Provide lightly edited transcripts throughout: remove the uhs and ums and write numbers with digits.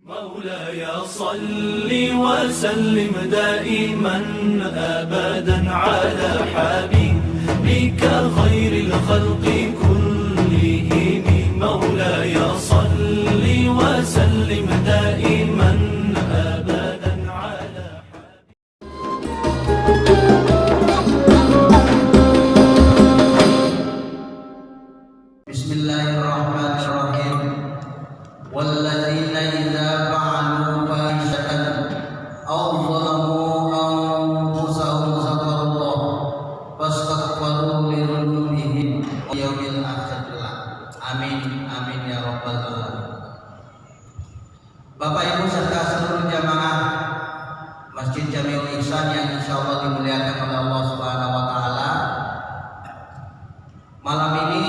مولاي صل وسلم دائما أبدا على حبيبك خير الخلق كلهم. مولاي صل وسلم دائما أبدا على Bismillahirrahmanirrahim. Walladzina idza fa'alu fahishatan aw zalamu anfusahum zakarullah fastaghfiru li dzunubihim yaumil akhir. Amin amin ya rabbal alamin. Bapak Ibu serta seluruh jamaah Masjid Jamiul Ihsan yang insyaallah dimuliakan oleh Allah Subhanahu wa taala. Malam ini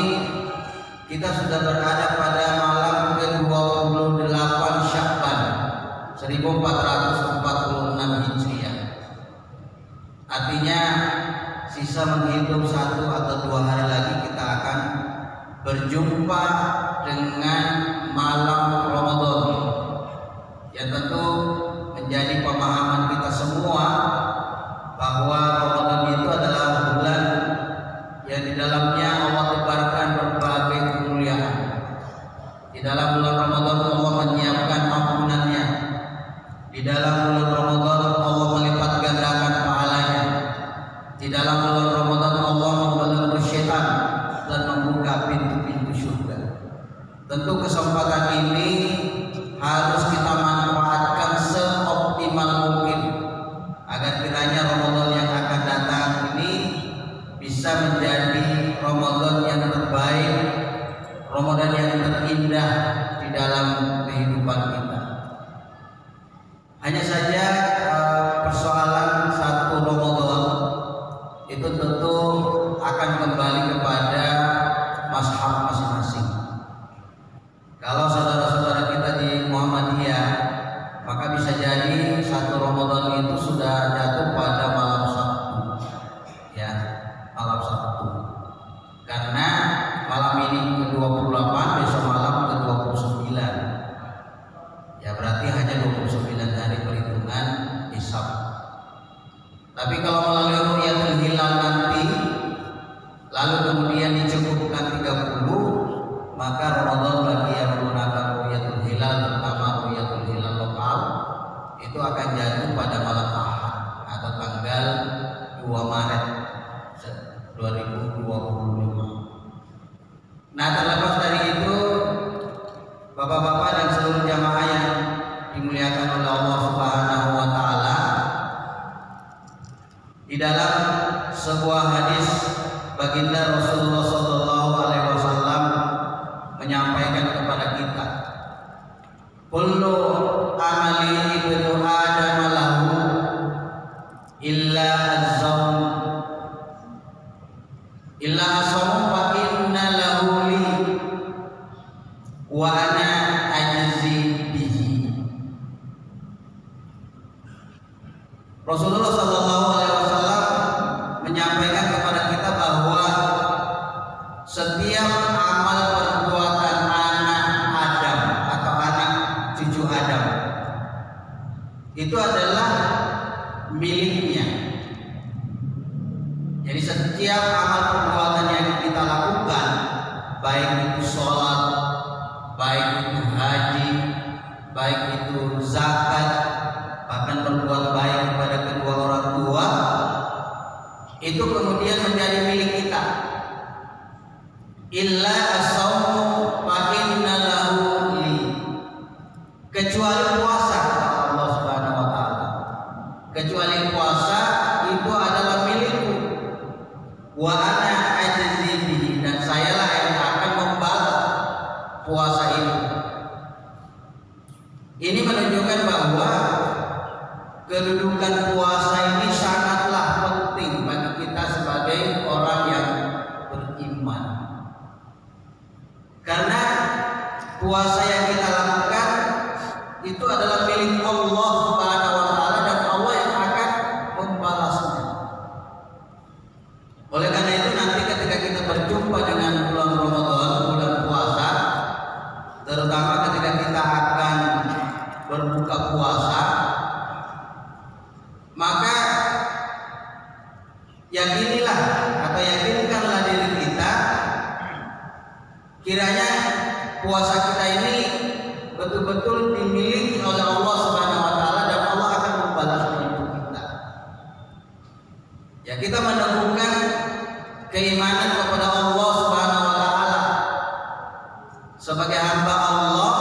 kita sudah berada pada malam ke-28 Sya'ban 1446 Hijriah. Artinya sisa menghitung 1 atau 2 hari lagi kita akan berjumpa dengan malam Ramadan, yang tentu menjadi pemahaman kita semua bahwa Ramadan itu adalah bulan yang di dalamnya Allah tebarkan berbagai kemuliaan. Di dalam bulan Ramadan Allah menyiapkan ampunannya. Di dalam bulan Ramadan Allah melipat gandakan pahalanya. Di dalam bulan Ramadan Allah membelenggu syaitan dan membuka pintu-pintu surga. Tentu kesempatan ini harus kita manfaatkan seoptimal mungkin agar kiranya Ramadan yang akan datang ini bisa menjadi Ramadan yang terbaik, Ramadan yang terindah di dalam kehidupan kita. Hanya saja persoalan satu Ramadan itu tentu akan kembali kepada mazhab masing-masing. Kalau saudara-saudara kita di Muhammadiyah, maka bisa jadi satu Ramadan itu sudah jatuh pada malam Sabtu, ya, malam Sabtu. Karena malam ini ke-28, besok malam ke-29. Ya berarti hanya 29 hari perhitungan hisab. Tapi kalau melalui ru'yatul hilal nanti, lalu kemudian dicukupkan 30, maka Ramadan bagi yang menggunakan ru'yatul hilal, terutama ru'yatul hilal lokal, itu akan jatuh pada malam Ahad atau tanggal 2 Maret 2025. Nah, terlepas dari itu, bapak-bapak dan seluruh jamaah yang dimuliakan oleh Allah Subhanahu wa taala, di dalam sebuah hadis baginda Rasulullah sallallahu alaihi wasallam menyampaikan kepada kita, kullu amali ibnu adam lahu illa az-zawm illa as-sawm fa inna lahu li wa ana ajzi bihi. Rasulullah sallallahu alaihi wasallam menyampaikan kepada kita bahwa setiap amal perbuatan anak Adam atau anak cucu Adam itu adalah miliknya. Jadi setiap amal perbuatan yang kita lakukan, baik itu sholat, baik itu haji, baik itu zakat, bahkan berbuat baik kepada kedua orang tua, itu kemudian menjadi milik kita. Illa as-sawmu fa inna lahu li, kecuali puasa, kata Allah Subhanahu wa taala. Kecuali puasa itu adalah milikku. Wa ana ajzi bihi, dan sayalah yang akan membalas puasa itu. Ini menunjukkan bahwa kedudukan puasa ini sangatlah penting bagi kita sebagai orang yang beriman. Karena puasa yang kita lakukan itu adalah milik Allah Subhanahu wa taala, dan Allah yang akan membalasnya. Oleh karena itu nanti ketika kita berjumpa dengan bulan Ramadan, bulan puasa, terutama ketika kita akan berbuka puasa, maka yakinilah atau yakinkanlah diri kita, kiranya puasa kita ini betul-betul dimiliki oleh Allah Subhanahu wa taala dan Allah akan membalasnya untuk kita. Ya, kita menemukan keimanan kepada Allah Subhanahu wa taala sebagai hamba Allah,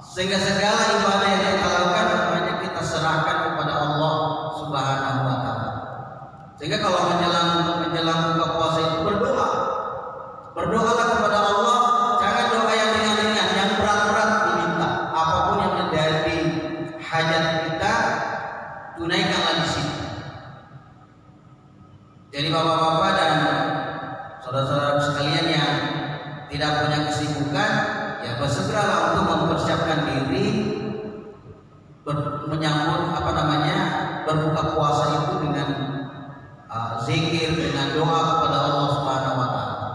sehingga segala ibadah yang kita lakukan hanya kita serahkan kepada Allah Subhanahu wa taala. Sehingga kalau menjelang buka puasa itu berdoalah kepada Allah. Jangan doa yang ringan-ringan, yang berat-berat diminta. Apapun yang menjadi hajat kita, tunaikanlah di situ. Jadi bapak-bapak dan saudara-saudara sekalian yang tidak punya kesibukan, ya bersegeralah untuk mempersiapkan diri menyambut berbuka puasa itu dengan zikir, dengan doa kepada Allah Subhanahu wa taala.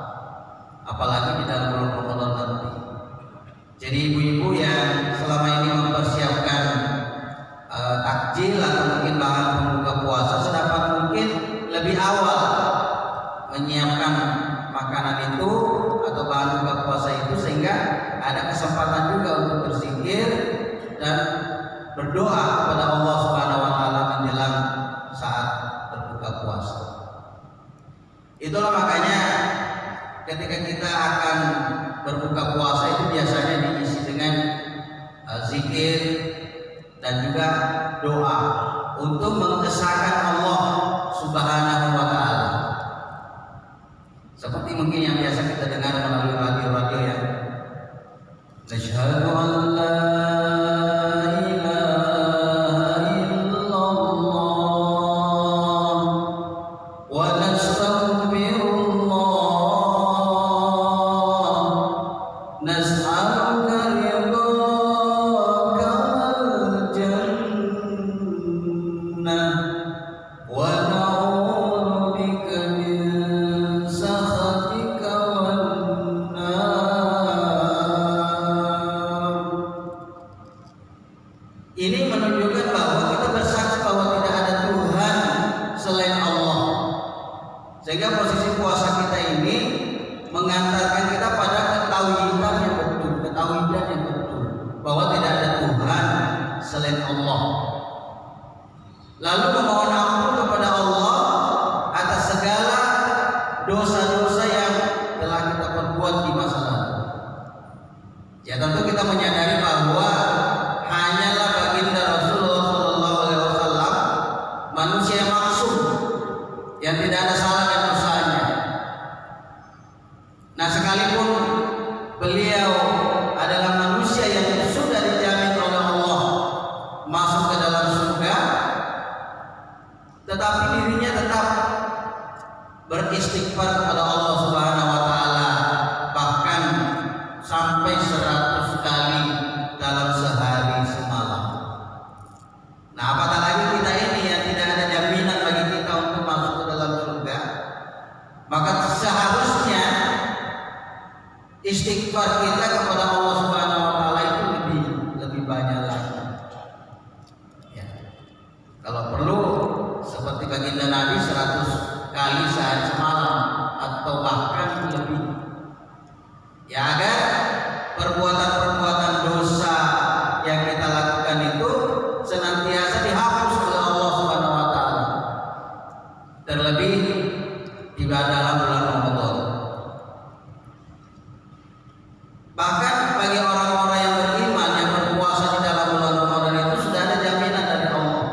Apalagi di dalam bulan Ramadan nanti. Jadi ibu-ibu yang selama ini mempersiapkan takjil atau mungkin bahan pembuka puasa, sedapat mungkin lebih awal menyiapkan makanan itu atau bahan buka puasa itu, sehingga ada kesempatan juga untuk berzikir dan berdoa kepada Allah Subhanahu wa taala menjelang saat berbuka puasa. Itulah makanya ketika kita akan berbuka puasa itu biasanya diisi dengan zikir dan juga doa untuk mengesahkan Allah Subhanahu wa taala. Seperti mungkin yang biasa kita dengar melalui radio-radio ya. Asyhadu an la ilaha illallah wa nastaghfirullah nas'aluka ridhaka wal jannah wa na'udzu bika min sakhatika wan nar. Ini menunjukkan bahwa kita bersaksi bahwa tidak ada Tuhan selain Allah. Sehingga posisi puasa kita ini mengantarkan kita pada ketauhidan yang betul, bahwa tidak ada Tuhan selain Allah. Lalu memohon ampun kepada Allah atas segala dosa-dosa yang telah kita perbuat di masa lalu. Ya, tentu kita menyadari bahwa hanyalah baginda Rasulullah SAW manusia yang maksum, yang tidak ada salah dan dosanya. Nah, sekalipun beliau adalah manusia yang sudah dijamin oleh Allah masuk ke dalam surga, tetapi dirinya tetap beristighfar kepada Allah Subhanahu wa taala, bahkan sampai 100 kali dalam sehari semalam. Nah, apatah lagi kita ini yang tidak ada jaminan bagi kita untuk masuk ke dalam surga, maka seharusnya istighfar kita kepada Allah Subhanahu wa taala itu lebih banyak lagi. Ya. Kalau perlu seperti baginda Nabi 100 kali sehari semalam atau bahkan lebih. Ya, agar perbuatan-perbuatan dosa yang kita lakukan itu senantiasa dihapus oleh Allah Subhanahu wa taala. Terlebih di dalam bulan Ramadan. Bahkan bagi orang-orang yang beriman yang berpuasa di dalam bulan Ramadan itu sudah ada jaminan dari Allah.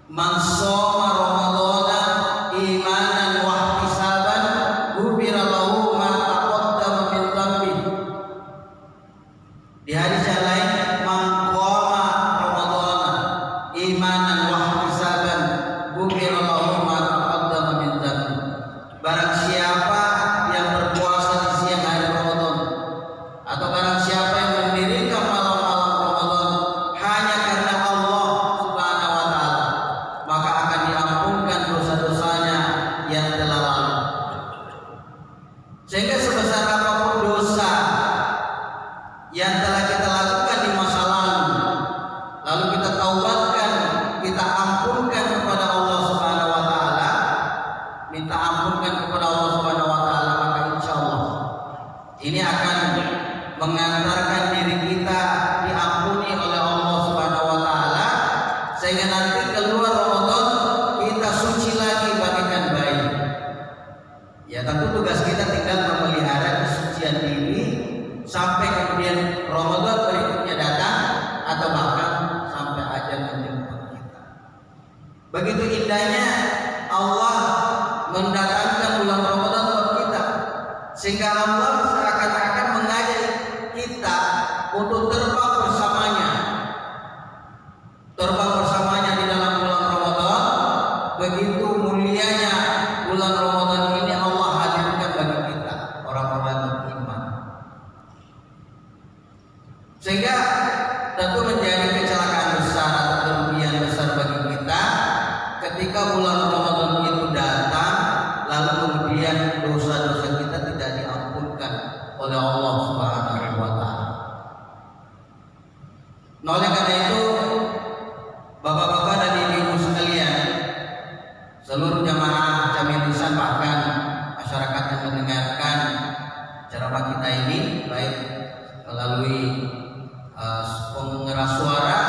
Man shoma Ramadhana imanan wa ihtisaban ghufira lahu ma taqaddama min dhanbi. Di hadis yang lain, man qama Ramadhana imanan wa ihtisaban ghufira lahu ma taqaddama min dhanbi. Barang siapa yang berpuasa di siang hari Ramadan, atau barang siapa yang mendirikan malam-malam Ramadan hanya karena Allah Subhanahu wa taala, maka akan diampunkan dosa-dosanya yang telah lalu. Sehingga sebesar apapun dosa yang telah kita lakukan Begitu indahnya Allah mendatangkan bulan Ramadan buat kita, sehingga Allah seakan-akan mengajak kita untuk terbang bersamanya. Terbang bersamanya di dalam bulan Ramadan. Begitu mulianya bulan Ramadan ini Allah hadirkan bagi kita, orang-orang beriman. Sehingga tentu menjadi kecelakaan besar atau kerugian besar bagi kita ketika bulan Ramadan itu datang, lalu kemudian dosa-dosa kita tidak diampunkan oleh Allah Subhanahu wa Ta'ala. Nah, oleh karena itu, bapak-bapak dan ibu-ibu sekalian, seluruh jamaah Jamil Lisan, bahkan masyarakat yang mendengarkan ceramah kita ini, baik melalui pengeras suara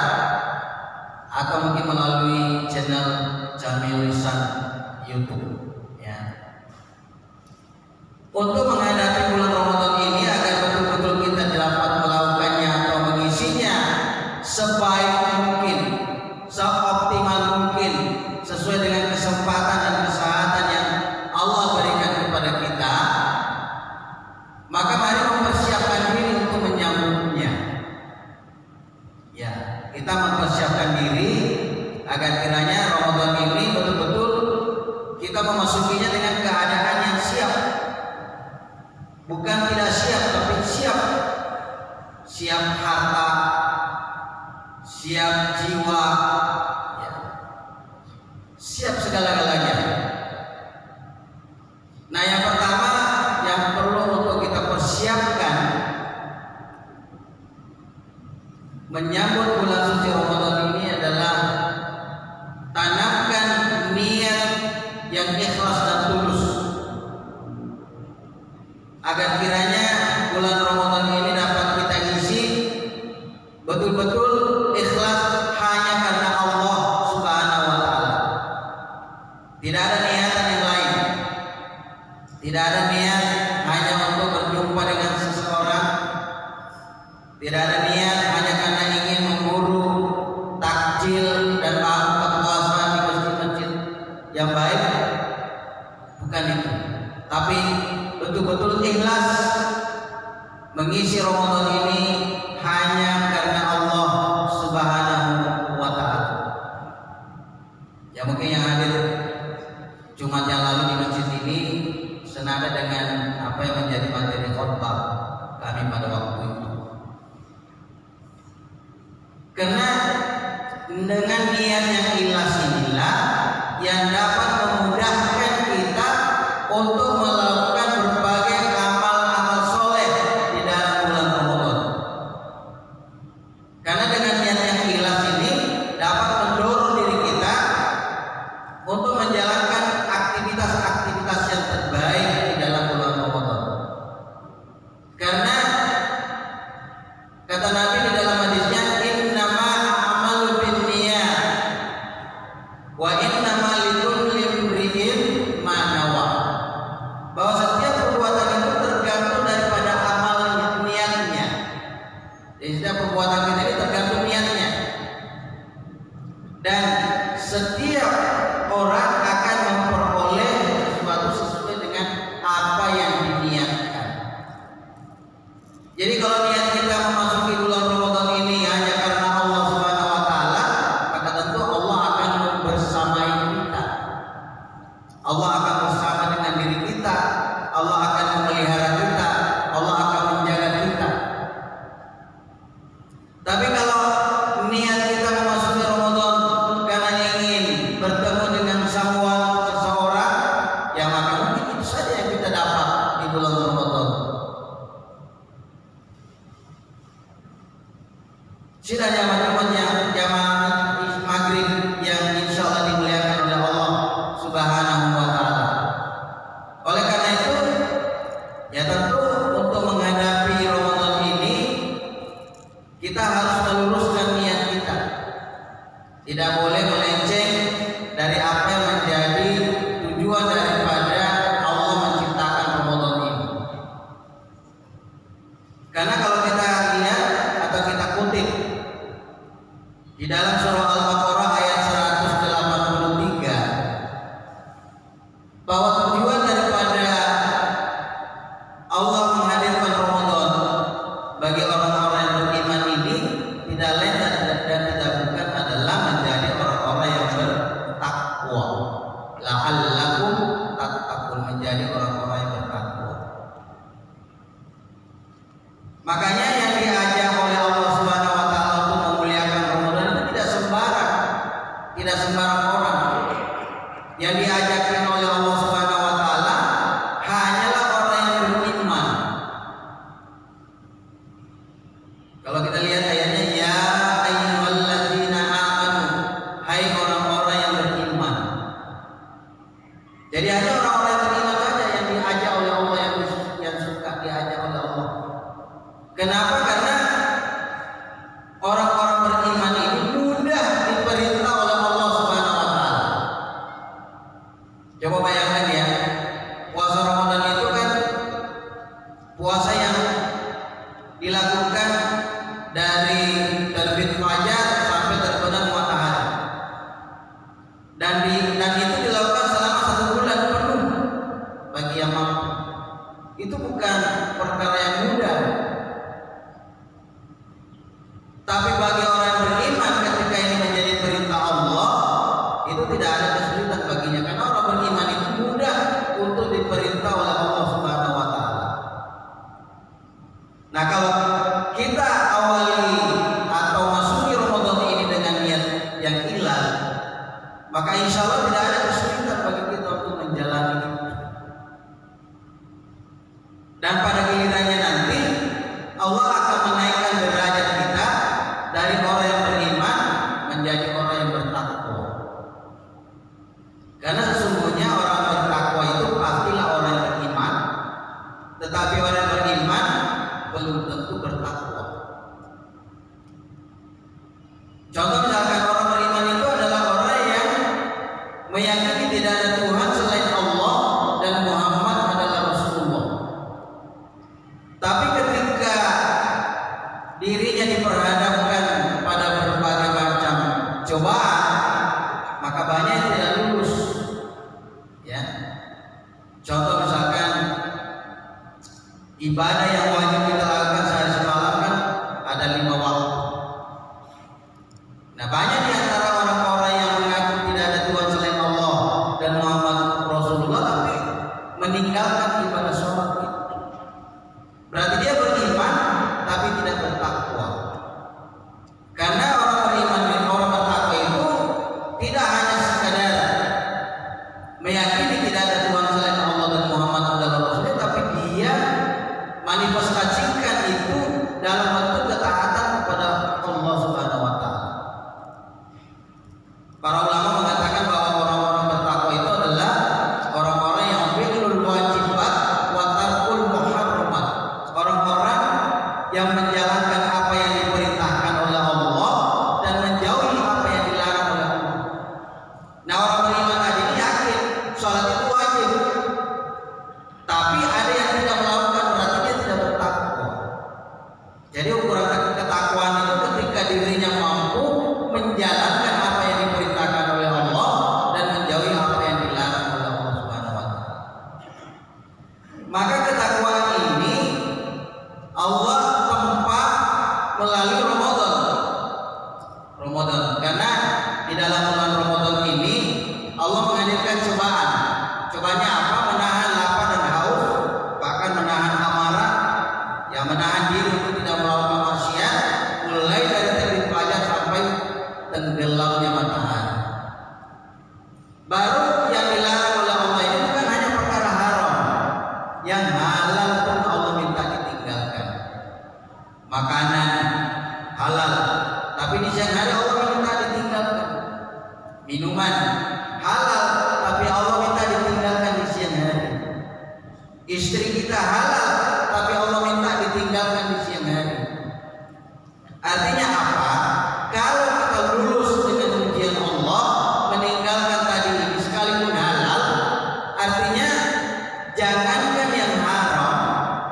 atau mungkin melalui channel Jamil Lisan YouTube, ya. Untuk menghadapi bulan Ramadan ini agar betul-betul kita dapat melakukannya atau mengisinya sebaik mungkin, seoptimal mungkin, sesuai dengan kesempatan dan kesehatan yang Allah berikan kepada kita, maka mari mempersiapkan diri untuk menyambutnya. Ya, kita mempersiapkan diri agar kiranya Ramadan ini betul-betul kita memasukinya dengan keadaan yang siap. Bukan tidak siap, tapi siap. Siap harta, siap jiwa, ya. Siap segala-galanya. Nah, yang pertama yang perlu untuk kita persiapkan menyambut bulan suci Ramadan ini adalah tanamkan niat yang ikhlas dan tulus, agar kiranya bulan Ramadan ini dapat kita isi betul-betul ikhlas hanya karena Allah Subhanahu wa Ta'ala. Tidak ada niatan yang lain. Tidak ada niat hanya untuk berjumpa dengan seseorang. Tidak ada niat hanya karena ingin memburu takjil dan kekuasaan di masjid-masjid yang baik. Bukan itu. Tapi betul-betul ikhlas mengisi Ramadan ini hanya karena Allah Subhanahu wa Ta'ala. Ya, mungkin yang hadir Jumat yang lalu di masjid ini senada dengan apa yang menjadi materi khotbah kami pada waktu itu. Karena dengan niat yang ikhlas inilah yang dapat memudahkan kita untuk melakukan berbagai amal-amal soleh di dalam bulan Ramadan. Karena dengan niat yang ikhlas ini dapat mendorong diri kita untuk menjalankan aktivitas-aktivitas yang terbaik di dalam bulan Ramadan. Karena kata Nabi di dalam hadisnya, innama a'malu binniyat wa innama likulli imri'in ma nawa. Bahwa setiap perbuatan itu tergantung daripada amal niatnya. Jadi setiap perbuatan kita ini tergantung niatnya. Dan setiap orang akan memperoleh sesuatu sesuai dengan apa yang diniatkan. Jadi kalau niat kita memasuki bulan Ramadan ini hanya karena Allah Subhanahu wa Ta'ala, maka tentu Allah akan membersamai kita. Allah akan bersama dengan diri kita. Allah akan memelihara kita. Allah akan menjaga kita. Tapi kalau niat kita memasuki Ramadan karena ingin bertemu dengan seseorang, ya maka mungkin itu saja yang kita dapat di bulan Ramadan. Sidang jamaah maghrib yang insya Allah dimuliakan oleh Allah Subhanahu wa Ta'ala. Oleh karena itu, ya tentu untuk menghadapi Ramadan ini kita harus meluruskan niat kita. Tidak boleh melenceng dari apa yang menjadi tujuan daripada Allah menciptakan Ramadan ini. Karena kalau kita lihat atau kita kutip di dalam surah Al-Baqarah ayat 183, Kalau kita lihat ayatnya, ya ayyuhalladzina amanu, hai orang-orang yang beriman. Jadi hanya orang-orang yang beriman saja yang diajak oleh Allah, yang suka diajak oleh Allah. Kenapa? Karena orang-orang beriman ini mudah diperintah oleh Allah Subhanahu wa taala. Coba bayangkan ya, puasa Ramadan itu kan puasa yang dilakukan dari terbit fajar sampai terbenam matahari. Dan itu dilakukan selama 1 bulan penuh bagi yang mampu. Itu bukan perkara yang mudah. Tapi bagi orang yang beriman, ketika ini menjadi perintah Allah, itu tidak ada kesulitan baginya, karena orang beriman itu mudah untuk diperintah oleh Allah Subhanahu wa taala. Nah, kalau kita awali atau masuki Ramadan ini dengan niat yang ikhlas, maka insya Allah tidak ada kesulitan bagi kita untuk menjalani itu. Dan pada gilirannya nanti Allah akan menaikkan derajat kita dari orang yang beriman menjadi orang yang bertakwa. Karena sesungguhnya orang bertakwa itu pastilah orang yang beriman, tetapi orang yang beriman belum tentu bertakwa. Contoh misalkan orang beriman itu adalah orang yang meyakini tidak ada Tuhan selain Allah dan Muhammad adalah Rasulullah. Tapi ketika dirinya diperhadapkan pada berbagai macam cobaan, maka banyak yang tidak lulus. Ya. Contoh misalkan ibadah yang wajib kita lakukan sehari semalam kan ada 5 waktu. Nah, banyak di antara orang-orang yang mengaku tidak ada Tuhan selain Allah dan Muhammad Rasulullah tapi meninggalkan ibadah sholat itu. Berarti dia beriman tapi tidak bertakwa. Karena orang beriman, orang bertakwa itu tidak hanya sekadar meyakini tidak ada Tuhan selain Allah dan Muhammad adalah Rasulullah, tapi dia manifestasikan itu dalam bentuk ketaatan kepada Allah Subhanahu wa taala. Para ulama mengatakan bahwa orang-orang bertakwa itu adalah orang-orang yang fi'lul wajibat wa tarkul muharramat. Orang-orang yang menjalankan apa yang diperintahkan oleh Allah dan menjauhi apa yang dilarang oleh Allah. Nah, orang beriman tadi yakin sholat itu wajib, tapi ada yang tidak melakukan, berarti dia tidak bertakwa. Jadi ukuran ketakwaan itu ketika dirinya mampu menjalankan apa yang diperintahkan oleh Allah dan menjauhi apa yang dilarang oleh Allah Subhanahu wa taala. Maka ketakwaan ini Allah tempat melalui Ramadan. Karena di dalam bulan Ramadan ini Allah menghadirkan cobaan. Cobaannya apa? Menahan lapar dan haus, bahkan menahan amarah, ya menahan diri untuk tidak melakukan maksiat, mulai dari terbit fajar sampai tenggelamnya matahari. Baru yang dilarang oleh Allah ini bukan hanya perkara haram, yang halal pun Allah minta ditinggalkan. Makanan halal, tapi di siang hari Allah minta ditinggalkan. Minuman halal, tapi Allah minta ditinggalkan di siang hari. Istri kita halal, tapi Allah minta ditinggalkan di siang hari. Artinya apa? Kalau kita lulus dengan ujian Allah, meninggalkan tadi ini sekalipun halal, artinya jangankan yang haram,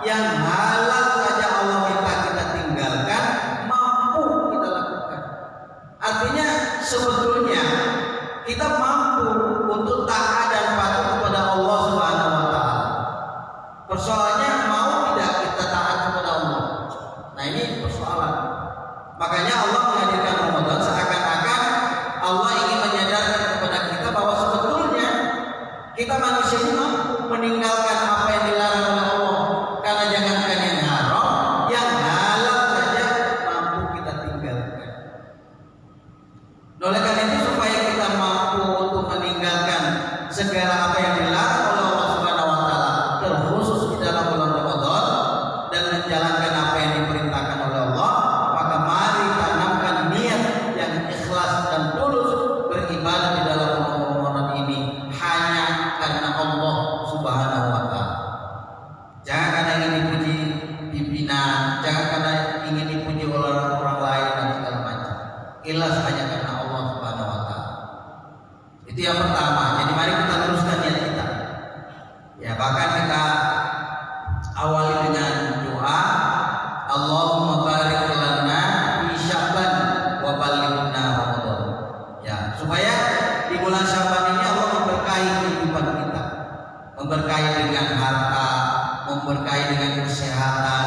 yang halal saja Allah minta kita tinggalkan, mampu kita lakukan. Artinya sebetulnya kita mampu untuk taat dan patuh kepada Allah Subhanahu wa taala. Persoalannya mau tidak kita taat kepada Allah. Nah, ini persoalan. Makanya Allah menghadirkan Ramadan seakan-akan Allah ingin menyadarkan kepada kita bahwa sebetulnya kita manusia ini mampu meninggalkan apa yang dilarang oleh Allah. Karena jangankan yang haram, yang halal saja mampu kita tinggalkan. Oleh karena itu, supaya kita mampu untuk meninggalkan segala apa yang dilarang oleh Allah Subhanahu wa taala, terkhusus di dalam bulan Ramadan, dan menjalankan apa yang diperintahkan oleh Allah, ikhlas hanya karena Allah Subhanahu wa taala. Itu yang pertama. Jadi mari kita luruskan niat kita. Ya, bahkan kita awali dengan doa, Allahumma barik lana fi Sya'ban wa ballighna Ramadan. Ya, supaya di bulan Sya'ban ini Allah memberkahi kehidupan kita. Memberkahi dengan harta, memberkahi dengan kesehatan,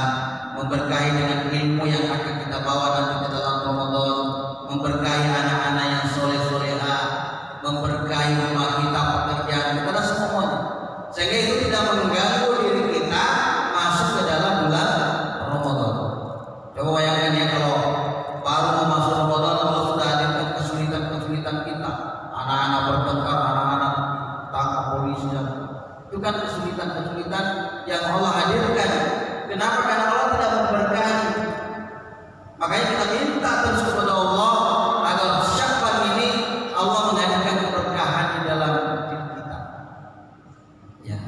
memberkahi dengan ilmu yang akan kita bawa nanti ke dalam Ramadan, memberkahi anak-anak yang soleh-solehah, memberkahi rumah kita, pekerjaan kita, dan semuanya, sehingga itu tidak mengganggu diri kita masuk ke dalam bulan Ramadan. Coba bayangkan ya, kalau baru mau masuk Ramadan, kalau sudah ada kesulitan kita, anak-anak bertengkar, anak-anak tangkap polisi, itu kan kesulitan yang Allah hadirkan. Kenapa? Karena Allah tidak memberkahi. Makanya kita minta terus kepada Allah agar Sya'ban ini Allah menghadirkan keberkahan di dalam diri kita. Ya.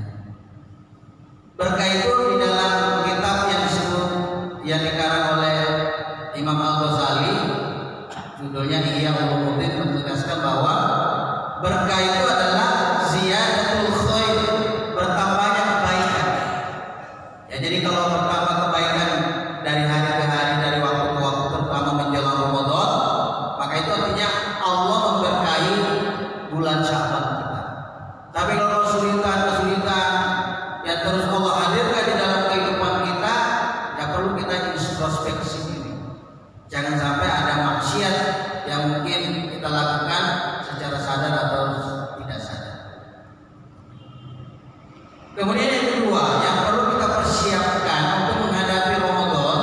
Berkah itu di dalam kitab yang disebut, yang dikarang oleh Imam Al-Ghazali, judulnya Ihya Ulumuddin, menegaskan bahwa berkah itu adalah ziyadatul khair, bertambahnya kebaikan. Ya, jadi kalau bertambah kebaikan dari hari ke hari, dari waktu ke waktu, terutama menjelang Ramadan, maka itu artinya Allah memberkahi bulan Sya'ban kita. Tapi kalau kesulitan yang terus Allah hadirkan di dalam kehidupan kita, ya perlu kita introspeksi diri. Jangan sampai ada maksiat yang mungkin kita lakukan secara sadar atau tidak sadar. Kemudian yang kedua yang perlu kita persiapkan untuk menghadapi Ramadan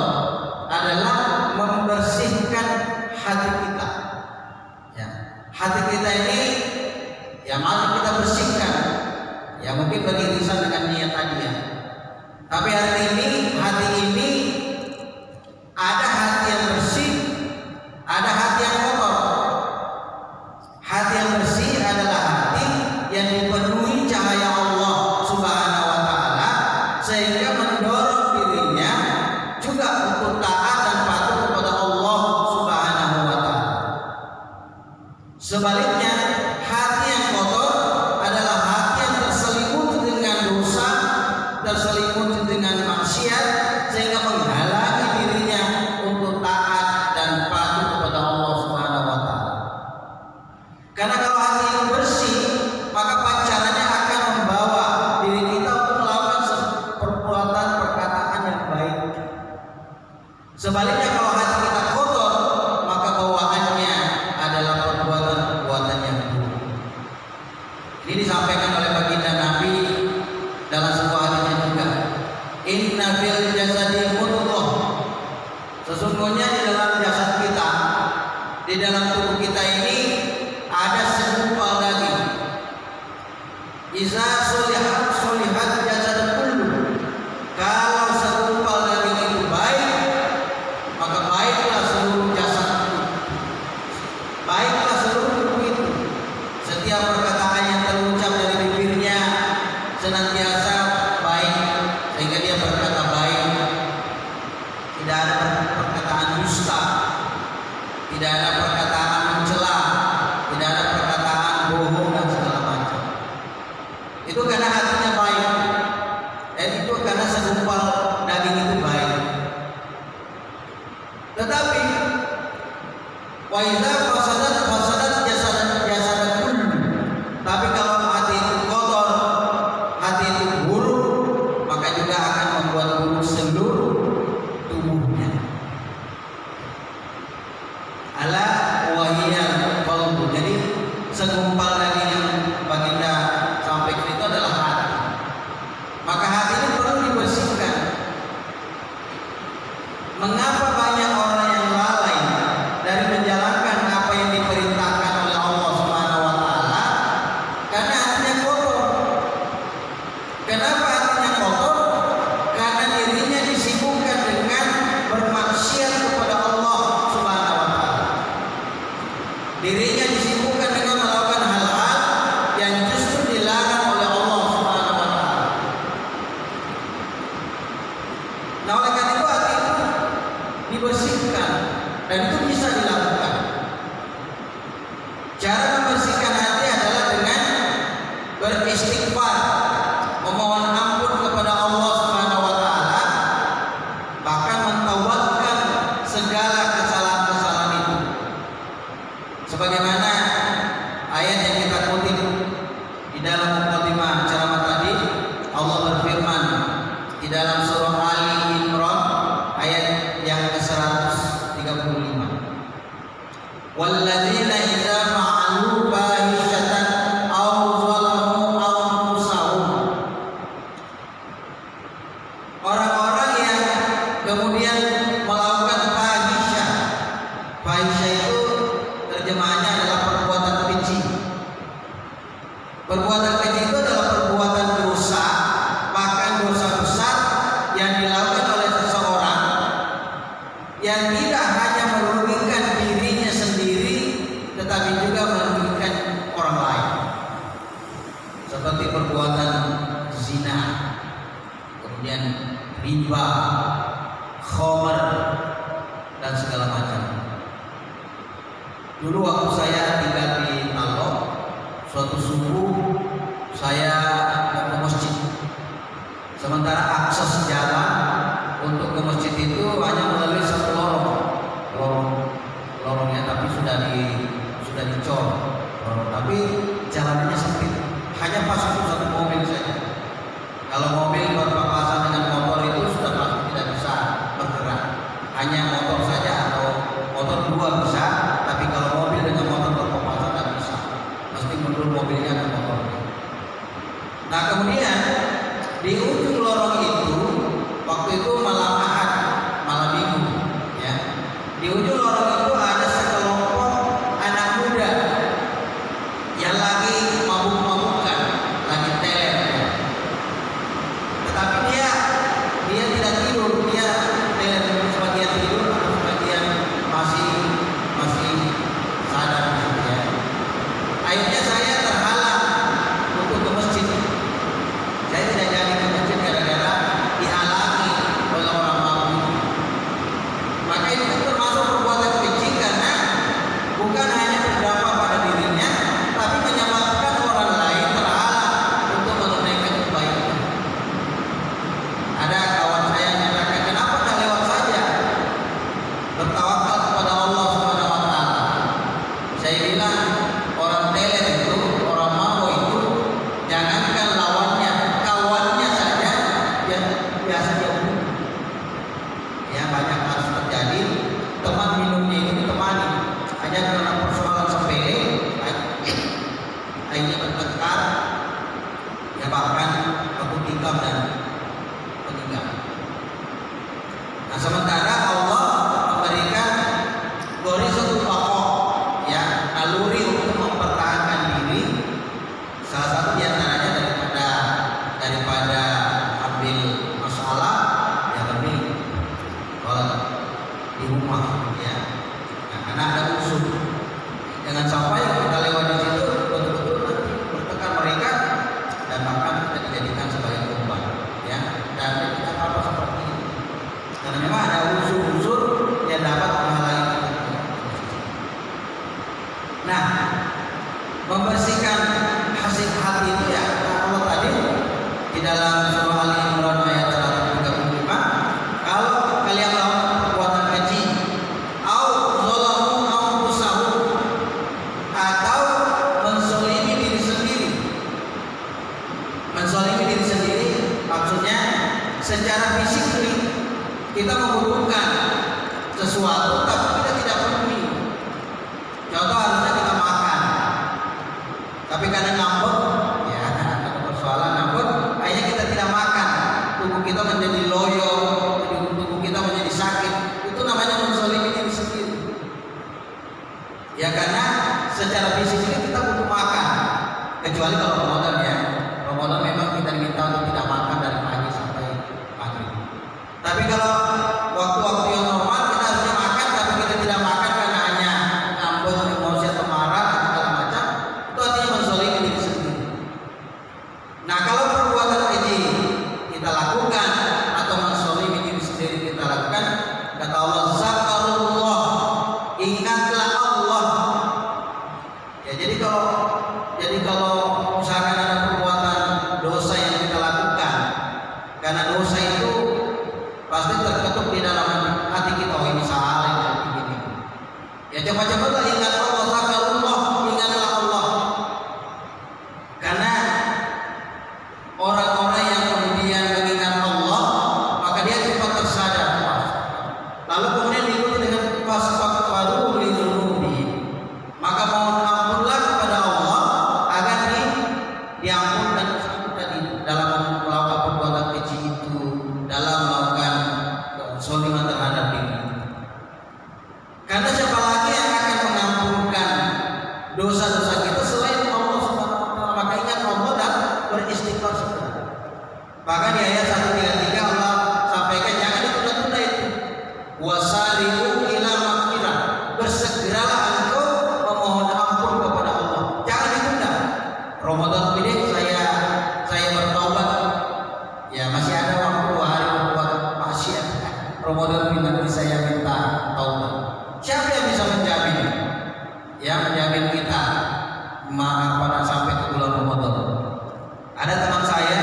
adalah membersihkan hati kita. Ya, hati kita ini ya mari kita bersihkan. Ya mungkin beririsan dengan niat tadi ya. Tapi hati ini ada hati yang bersih, ada hati yang kotor. Hati yang bersih adalah hati yang dipenuhi cahaya Allah Subhanahu wa taala, sehingga mendorong dirinya juga untuk taat dan patuh kepada Allah Subhanahu wa taala. Sebaliknya, hati yang kotor adalah hati yang terselimuti dengan dosa, terselimuti dengan maksiat, sehingga menghalangi dirinya untuk taat dan patuh kepada Allah Subhanahu wa taala. Karena kalau hati itu bersih, maka pancarannya akan membawa diri kita untuk melakukan perbuatan perkataan yang baik. Sebaliknya, kalau hati kita kotor, maka bawaannya adalah perbuatan yang buruk. Ini disampaikan oleh baginda Nabi dalam sebuah hadisnya juga. Inna fil jasadi mudghah. Sesungguhnya di dalam jasad kita, di dalam tubuh kita ini ada segumpal daging. Iza solihat jasad kullu. Kalau segumpal daging itu baik, maka baiklah seluruh jasad itu. Baiklah seluruh tubuh itu. Setiap perkataan yang terucap dari bibirnya senantiasa baik, sehingga dia berkata baik. Tidak ada perkataan dusta, tidak ada perkataan mencela, tidak ada perkataan bohong dan segala macam. Itu karena hatinya baik, dan itu karena segumpal daging itu baik. Tetapi wa idza fasadat jasad kullu. Tapi kalau hati itu kotor, hati itu buruk, maka juga akan membuat buruk seluruh tubuhnya. Ala wahiyal qalbu. Jadi segumpal daging yang baginda sampaikan itu adalah hati. Maka hati ini perlu dibersihkan. Mengapa banyak orang yang lalai dari menjalankan apa yang diperintahkan oleh Allah Subhanahu wa taala? Karena hatinya kotor. Kenapa hatinya kotor? Karena dirinya disibukkan dengan bermaksiat kepada Allah Subhanahu wa taala. walladzina idza fa'alu fahishatan aw zalamu anfusahum. Orang-orang yang kemudian melakukan fahisyah. Fahisyah itu terjemahannya adalah perbuatan keji. Perbuatan keji itu adalah perbuatan dosa, bahkan dosa besar yang dilakukan oleh seseorang yang tidak hanya merugikan dirinya sendiri, tetapi juga merugikan orang lain. Seperti perbuatan zina, kemudian riba, khamr, dan segala macam. Dulu waktu saya tinggal di Talok, suatu subuh saya mau ke masjid. Sementara akses jalan untuk ke masjid itu hanya melalui satu lorongnya, tapi sudah dicor. Tapi jalannya sempit, hanya pas satu mobil saja. Kalau mobil berpapasan dengan motor itu sudah pasti tidak bisa bergerak. Hanya motor saja atau motor dua bisa, tapi kalau mobil dengan motor berpapasan tidak bisa. Mesti mundur mobilnya ke motornya. Nah kemudian di ujung lorong itu, waktu itu malam Ahad, malam Minggu, ya. Di ujung lorong itu ada sekelompok anak muda yang lagi mabuk-mabukan, lagi teler. Ya. Tetapi dia tidak tidur, dia teler, sebagian tidur atau sebagian masih sadar, ya. Akhirnya saya terhalang untuk ke masjid. Saya tidak jadi ke masjid gara-gara dihalangi oleh orang mabuk. Maka itu termasuk perbuatan keji karena bukan hanya berdampak pada dirinya, tapi menyebabkan orang lain terhalang untuk menunaikan kebaikan. Ada kawan saya yang mengatakan, kenapa tidak lewat saja? Bertawakal kepada Allah Subhanahu wa taala. Saya bilang, orang teler itu, orang mabuk itu, jangankan lawannya, kawannya saja yang biasa dia bunuh. Ya, banyak kasus terjadi, teman minumnya itu ditemani hanya karena persoalan sepele, akhirnya bertengkar, ya bahkan baku tikam dan meninggal. Nah sementara Allah memberikan gorizatul baqo, ya, naluri untuk mempertahankan diri. Salah satu diantaranya daripada ambil masalah, ya lebih kalau di rumah, ya. Nah, karena ada musuh, jangan sampai kita lewat di situ betul-betul nanti bertengkar mereka dan bahkan kita dijadikan sebagai korban, ya. Dan tidak apa seperti itu, karena memang ada unsur-unsur yang dapat menghalangi kita. Nah, membersihkan hasil hati itu ya Allah tadi di dalam surah Ali Imran ayat 135, kalau kalian melakukan perbuatan keji, au zalamu anfusahum, atau menzalimi diri sendiri. Menzalimi diri sendiri maksudnya secara fisik kita membutuhkan sesuatu tapi kita tidak penuhi. Contoh harusnya kita makan, tapi karena ngambek, ya ada persoalan ngambek, akhirnya kita tidak makan, tubuh kita menjadi loyo, tubuh kita menjadi sakit. Itu namanya menzalimi diri sendiri. Ya karena secara fisik ini kita butuh makan, kecuali kalau Ramadan, ya. Ramadan memang kita diminta untuk tidak makan dari pagi sampai maghrib. Tapi kalau waktu-waktu yang normal kita harusnya makan, tapi kita tidak makan karena hanya ngambek, emosi atau marah atau segala macam, itu artinya menzalimi diri sendiri. Nah kalau perbuatan keji kita lakukan atau menzalimi diri sendiri kita lakukan, kata Allah, zakarullah, ingatlah Allah. Ya jadi kalau misalkan ada perbuatan dosa yang kita lakukan, karena dosa itu pasti terketuk di dalam hati kita, oh ini salah, ini begini. Ya coba-cobalah ingat Allah, zakarullah, ingatlah Allah. Karena orang-orang yang kemudian mengingat Allah, maka dia cepat tersadar. Lalu kemudian diikuti dengan fasfaqfaru li dzunubi, Karena siapa lagi yang akan mengampunkan dosa-dosa kita selain Allah Subhanahu wa taala? Maka ingat Allah dan beristighfar segera. Bahkan di ayat 133 Allah sampaikan jangan ditunda-tunda itu. Wasari'u ila maghfirah. Bersegeralah engkau memohon ampun kepada Allah. Jangan ditunda. Ramadan ini saya bertaubat. Ya masih ada waktu 2 hari berbuat maksiat. Ramadan ini nanti saya minta taubat. Siapa yang bisa menjamin? Yang menjamin kita maaf pada sampai ke bulan Ramadan. Ada teman saya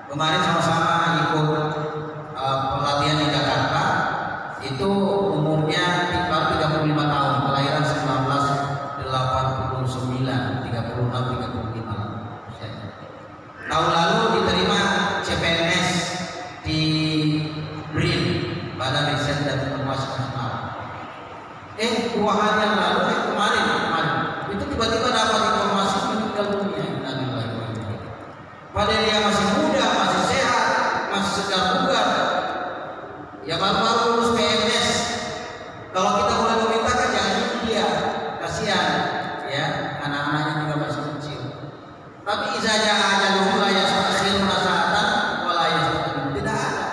kemarin sama-sama ikut pelatihan di Jakarta. Itu umurnya baru 35 tahun, kelahiran 1989, 36, 35 lah. Tahun lalu diterima CPNS di BRIN, Badan Riset dan Inovasi Nasional. 2 hari yang lalu, kemarin itu tiba-tiba dapat informasi meninggal dunia. Padahal dia masih muda, masih sehat, masih segar bugar. Ya baru-baru lulus PNS. Kalau kita mulai meminta kan jangan dia, kasihan, ya anak-anaknya juga masih kecil. Tapi izaja aja dulu lah ya sakhirun sa'atan wala yastaqim. Tidak ada.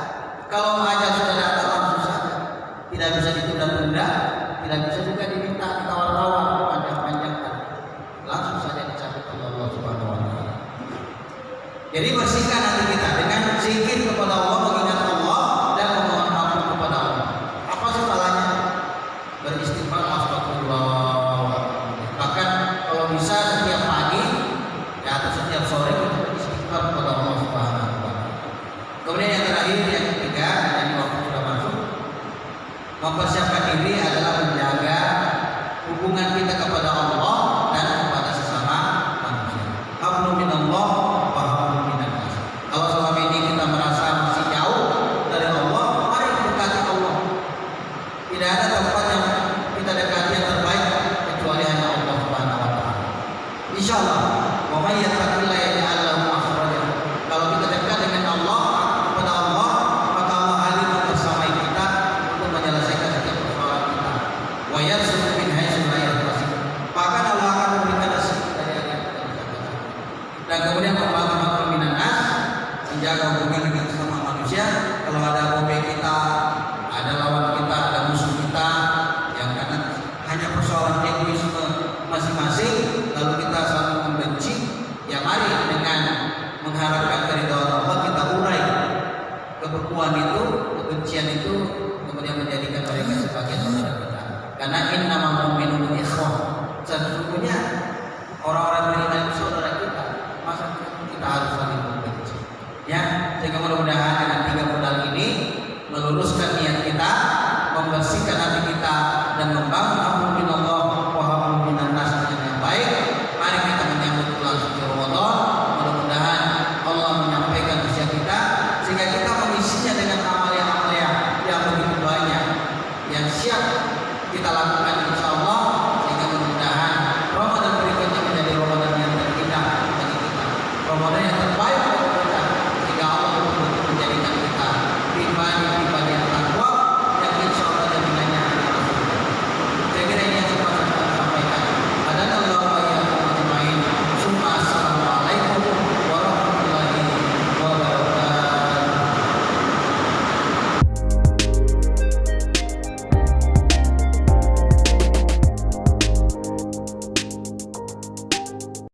Kalau ajal sudah datang langsung saja. Tidak bisa ditunda-tunda, tidak bisa juga diminta ditawar-tawar, panjang-panjangkan. Langsung saja dicabut oleh Allah Subhanahu wa taala. Jadi bersihkan hati kita dengan zikir kepada Allah, mengingat Allah dan memohon ampun kepada Allah. Apa salahnya beristighfar, astagfirullah. Bahkan kalau bisa setiap pagi ya atau setiap sore kita beristighfar kepada Allah Subhanahu wa taala. Kemudian yang terakhir, yang ketiga, dan waktu sudah masuk, mempersiapkan diri adalah menjaga hubungan kita kepada Allah dan kepada sesama manusia. Hablum minallah wa hablum minan nas. Kalau selama ini kita merasa masih jauh dari Allah, mari dekati Allah. Tidak ada tempat yang kita dekati yang terbaik kecuali hanya Allah Subhanahu wa taala. Insyaallah, wa may yattaqillaha yaj'al lahu makhraja. Kalau kita dekat dengan Allah, kepada Allah, maka Allah hadir bersama kita untuk menyelesaikan setiap persoalan kita. Wa yarzuqu min haitsu la yahtasib. Bahkan Allah akan memberikan rezeki dari yang kita tidak bisa. Dan kemudian membangun makhluk minan nas, menjaga hubungan dengan sesama manusia. Kalau ada bobe kita, ada lawan kita, ada musuh kita, yang karena hanya persoalan egoisme masing-masing, lalu kita saling membenci, ya mari dengan mengharapkan keridhaan Allah kita urai kebencian itu, kemudian menjadikan mereka sebagai saudara kita. Karena innamal mu'minuna ikhwah. Sesungguhnya orang-orang beriman itu saudara kita. Masa kita harus saling membenci? Ya, sehingga mudah-mudahan dengan 3 modal ini meluruskan niat kita, membersihkan hati kita dan membangun hablum minallah wa hablum minan nas yang baik. Mari kita menyambut bulan suci Ramadan. Mudah-mudahan Allah menyampaikan usia kita sehingga kita mengisinya dengan amal yang begitu banyak yang siap kita lakukan